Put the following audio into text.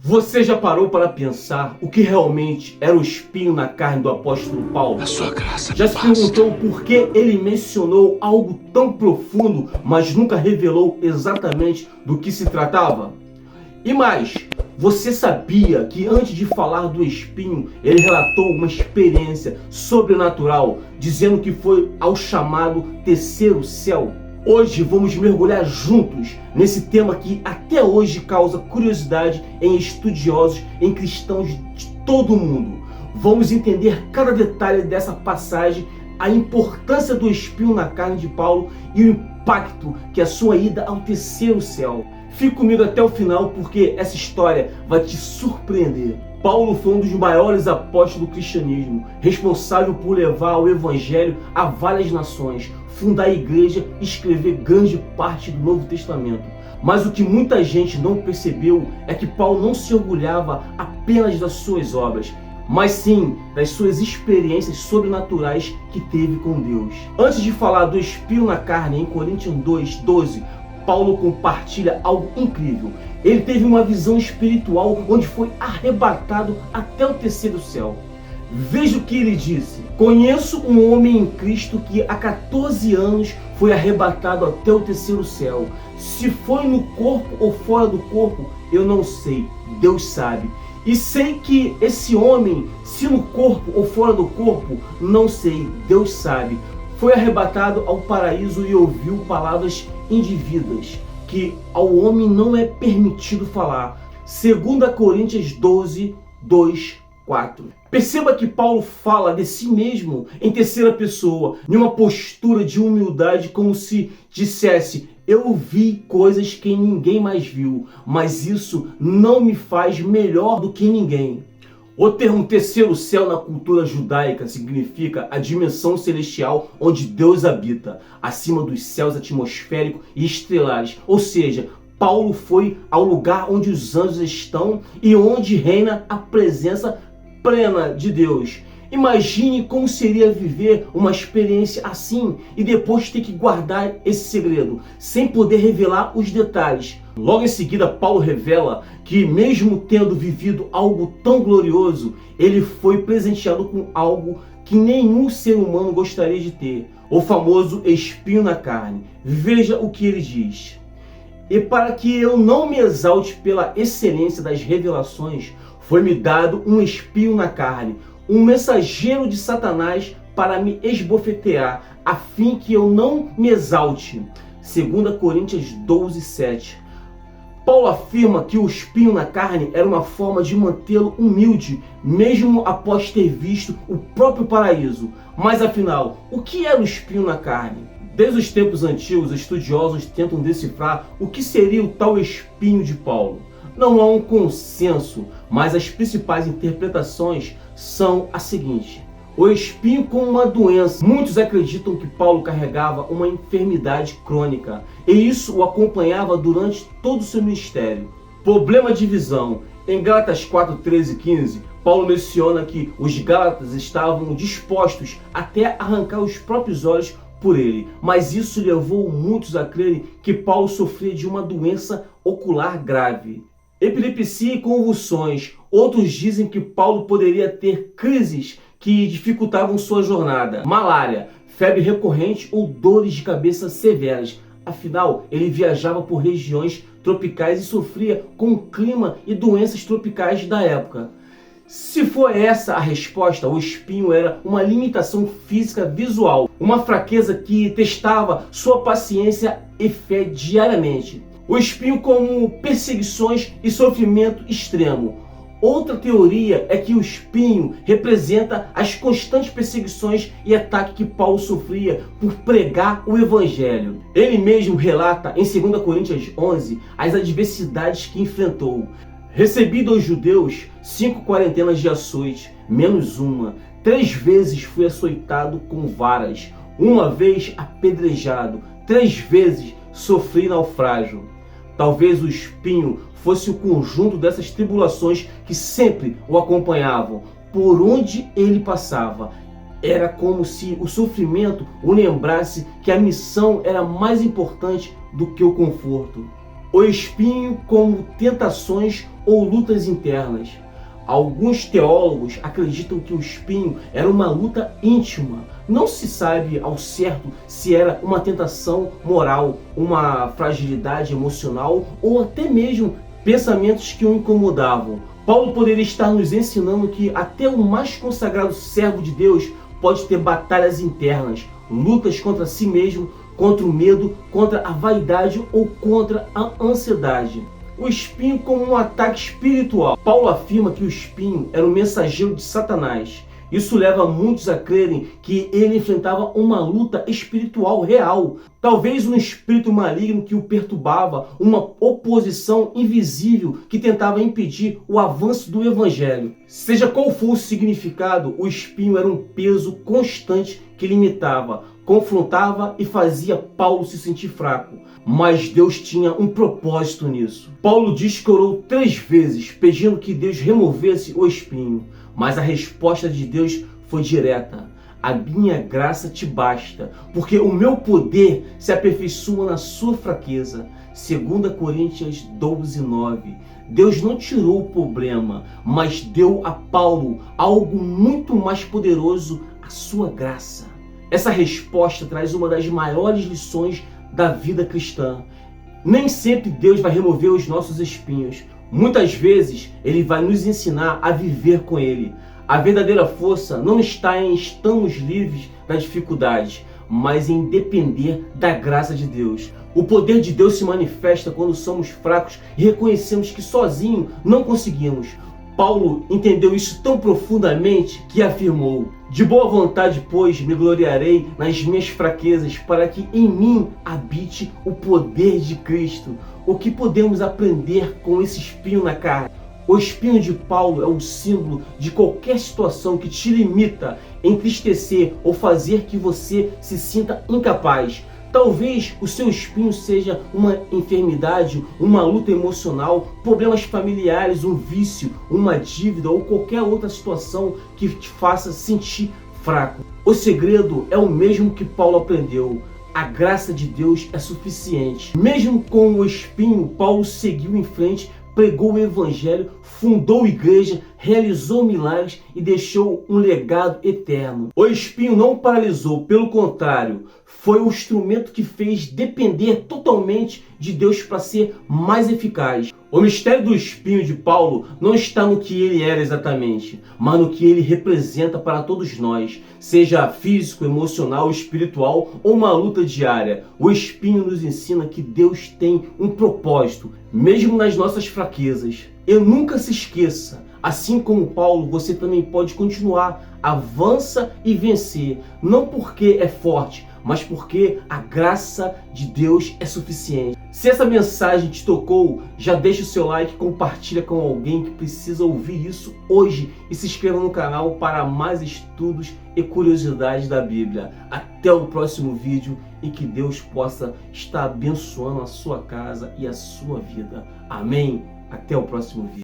Você já parou para pensar o que realmente era o espinho na carne do apóstolo Paulo? A sua graça Já se perguntou por que ele mencionou algo tão profundo, mas nunca revelou exatamente do que se tratava? E mais, você sabia que antes de falar do espinho, ele relatou uma experiência sobrenatural, dizendo que foi ao chamado terceiro céu? Hoje vamos mergulhar juntos nesse tema que até hoje causa curiosidade em estudiosos, em cristãos de todo o mundo. Vamos entender cada detalhe dessa passagem, a importância do espinho na carne de Paulo e o impacto que a sua ida ao terceiro céu. Fique comigo até o final porque essa história vai te surpreender. Paulo foi um dos maiores apóstolos do cristianismo, responsável por levar o evangelho a várias nações, fundar a igreja e escrever grande parte do Novo Testamento. Mas o que muita gente não percebeu é que Paulo não se orgulhava apenas das suas obras, mas sim das suas experiências sobrenaturais que teve com Deus. Antes de falar do espinho na carne, em Coríntios 2:12, Paulo compartilha algo incrível. Ele teve uma visão espiritual onde foi arrebatado até o terceiro céu. Veja o que ele disse: conheço um homem em Cristo que há 14 anos foi arrebatado até o terceiro céu. Se foi no corpo ou fora do corpo, eu não sei, Deus sabe. E sei que esse homem, se no corpo ou fora do corpo, não sei, Deus sabe, foi arrebatado ao paraíso e ouviu palavras indivíduas que ao homem não é permitido falar. 2 Coríntios 12:2-4. Perceba que Paulo fala de si mesmo em terceira pessoa, em uma postura de humildade, como se dissesse: eu vi coisas que ninguém mais viu, mas isso não me faz melhor do que ninguém. O termo terceiro céu na cultura judaica significa a dimensão celestial onde Deus habita, acima dos céus atmosféricos e estelares. Ou seja, Paulo foi ao lugar onde os anjos estão e onde reina a presença plena de Deus. Imagine como seria viver uma experiência assim e depois ter que guardar esse segredo, sem poder revelar os detalhes. Logo em seguida, Paulo revela que mesmo tendo vivido algo tão glorioso, ele foi presenteado com algo que nenhum ser humano gostaria de ter, o famoso espinho na carne. Veja o que ele diz: e para que eu não me exalte pela excelência das revelações, foi-me dado um espinho na carne, um mensageiro de Satanás para me esbofetear, a fim que eu não me exalte. 2 Coríntios 12:7. Paulo afirma que o espinho na carne era uma forma de mantê-lo humilde, mesmo após ter visto o próprio paraíso. Mas afinal, o que era o espinho na carne? Desde os tempos antigos, estudiosos tentam decifrar o que seria o tal espinho de Paulo. Não há um consenso, mas as principais interpretações são as seguintes: o espinho como uma doença. Muitos acreditam que Paulo carregava uma enfermidade crônica e isso o acompanhava durante todo o seu ministério. Problema de visão. Em Gálatas 4:13-15, Paulo menciona que os gálatas estavam dispostos até arrancar os próprios olhos por ele, mas isso levou muitos a crerem que Paulo sofria de uma doença ocular grave. Epilepsia e convulsões. Outros dizem que Paulo poderia ter crises que dificultavam sua jornada. Malária, febre recorrente ou dores de cabeça severas. Afinal, ele viajava por regiões tropicais e sofria com o clima e doenças tropicais da época. Se for essa a resposta, o espinho era uma limitação física visual, uma fraqueza que testava sua paciência e fé diariamente. O espinho como perseguições e sofrimento extremo. Outra teoria é que o espinho representa as constantes perseguições e ataques que Paulo sofria por pregar o evangelho. Ele mesmo relata em 2 Coríntios 11 as adversidades que enfrentou. Recebi dos judeus 5 quarentenas de açoite, menos uma. 3 vezes fui açoitado com varas, uma vez apedrejado, 3 vezes sofri naufrágio. Talvez o espinho fosse o conjunto dessas tribulações que sempre o acompanhavam, por onde ele passava. Era como se o sofrimento o lembrasse que a missão era mais importante do que o conforto. O espinho como tentações ou lutas internas. Alguns teólogos acreditam que o espinho era uma luta íntima. Não se sabe ao certo se era uma tentação moral, uma fragilidade emocional ou até mesmo pensamentos que o incomodavam. Paulo poderia estar nos ensinando que até o mais consagrado servo de Deus pode ter batalhas internas, lutas contra si mesmo, contra o medo, contra a vaidade ou contra a ansiedade. O espinho como um ataque espiritual. Paulo afirma que o espinho era o mensageiro de Satanás. Isso leva muitos a crerem que ele enfrentava uma luta espiritual real. Talvez um espírito maligno que o perturbava, uma oposição invisível que tentava impedir o avanço do evangelho. Seja qual for o significado, o espinho era um peso constante que limitava, confrontava e fazia Paulo se sentir fraco. Mas Deus tinha um propósito nisso. Paulo diz que orou 3 vezes pedindo que Deus removesse o espinho. Mas a resposta de Deus foi direta. A minha graça te basta, porque o meu poder se aperfeiçoa na sua fraqueza. 2 Coríntios 12:9. Deus não tirou o problema, mas deu a Paulo algo muito mais poderoso, a sua graça. Essa resposta traz uma das maiores lições da vida cristã. Nem sempre Deus vai remover os nossos espinhos. Muitas vezes Ele vai nos ensinar a viver com Ele. A verdadeira força não está em estarmos livres das dificuldades, mas em depender da graça de Deus. O poder de Deus se manifesta quando somos fracos e reconhecemos que sozinho não conseguimos. Paulo entendeu isso tão profundamente que afirmou: de boa vontade, pois, me gloriarei nas minhas fraquezas, para que em mim habite o poder de Cristo. O que podemos aprender com esse espinho na carne? O espinho de Paulo é um símbolo de qualquer situação que te limita, entristecer ou fazer que você se sinta incapaz. Talvez o seu espinho seja uma enfermidade, uma luta emocional, problemas familiares, um vício, uma dívida ou qualquer outra situação que te faça sentir fraco. O segredo é o mesmo que Paulo aprendeu. A graça de Deus é suficiente. Mesmo com o espinho, Paulo seguiu em frente, pregou o evangelho, fundou igreja, realizou milagres e deixou um legado eterno. O espinho não paralisou, pelo contrário, foi o instrumento que fez depender totalmente de Deus para ser mais eficaz. O mistério do espinho de Paulo não está no que ele era exatamente, mas no que ele representa para todos nós, seja físico, emocional, espiritual ou uma luta diária. O espinho nos ensina que Deus tem um propósito, mesmo nas nossas fraquezas. E nunca se esqueça, assim como Paulo, você também pode continuar, avança e vencer, não porque é forte, mas porque a graça de Deus é suficiente. Se essa mensagem te tocou, já deixa o seu like, compartilha com alguém que precisa ouvir isso hoje e se inscreva no canal para mais estudos e curiosidades da Bíblia. Até o próximo vídeo e que Deus possa estar abençoando a sua casa e a sua vida. Amém? Até o próximo vídeo.